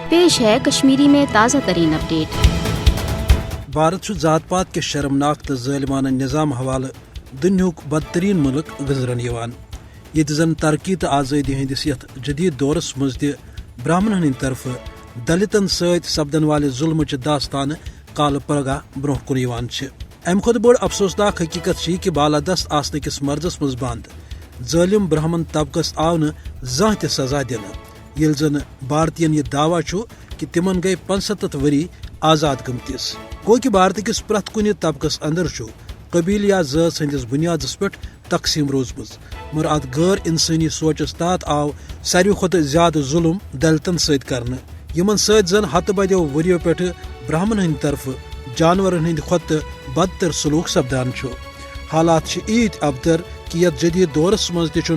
پیش ہے کشمیری میں تازہ ترین اپڈیٹ۔ بھارت ذات پات کے شرمناک تو ظالمانہ نظام حوالہ دنیاک بدترین ملک گزرن یوان، یت زن ترقی تو آزادی ہندس یت جدید دورس مز تہ برہمنن ہند طرف دلتن ست سپدن والے ظلم چہ داستان کال پگہ برہ کن یوان چھ۔ ام کھت بڑ افسوسناک حقیقت یہ کہ بالادست آسن کس مرضس مز بند ظالم برہمن طبقس آو نہ زانہ تہ سزا دن، یل زن بھارتین یہ دعویٰ کہ تمن گئی 65 وری آزاد گمتس۔ گو کہ بھارت کس پریت کن طبقس اندر قبیل یا ذات سندس بنیادس پہ تقسیم روزمز، مگر ات غیر انسانی سوچس تحت آو ساروی کھت زیادہ ظلم دلتن ست کرنے، یمن ست زن ہتہ بدیو وریو پہ برہمن ہند طرف جانورن ہند کھت بدتر سلوک سپدان۔ حالات ایت ابتر کہ یت جدید دورس مز تہ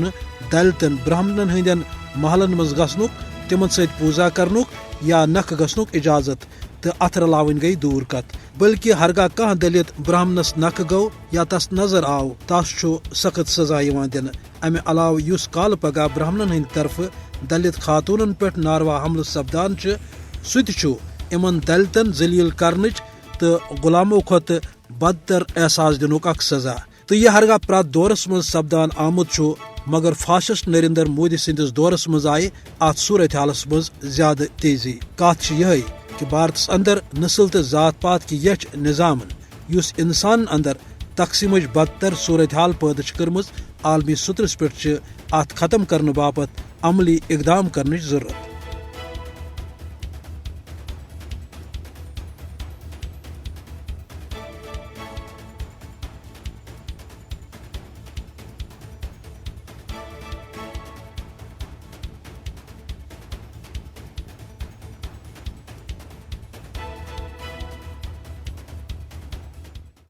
دلتن برہمنن ہندین محلن مز گھنک، تمن ست پوزا کرنک یا نکھ گھنک اجازت تو اتھ رلاون گئی دور کت، بلکہ ہرگاہ کھانا دلت برہمنس نکھ گو یا تس نظر آو تس سخت سزا دن۔ امہ علاوہ اس کال پگہ برہمنن ہند طرف دلت خاتونن پہ ناروا حملہ سپدان سہ تہ امن دلتن ذلیل کرنچ تو غلاموں کھت بدتر احساس دنک اخ سزا، تو یہ ہرگاہ پرت دورس مز سپدان آمت مگر فاسسٹ نریندر مودی سندس دورس مز آئی ات صورت حالس مز زیادہ تیزی۔ کت یہ کہ بھارتس اندر نسل تو ذات پات کی یچ نظام اس انسان اندر تقسیم بدتر صورتحال پید کرم عالمی سطرس پہ ات ختم کرنے باپت عملی اقدام کرنچ ضرورت۔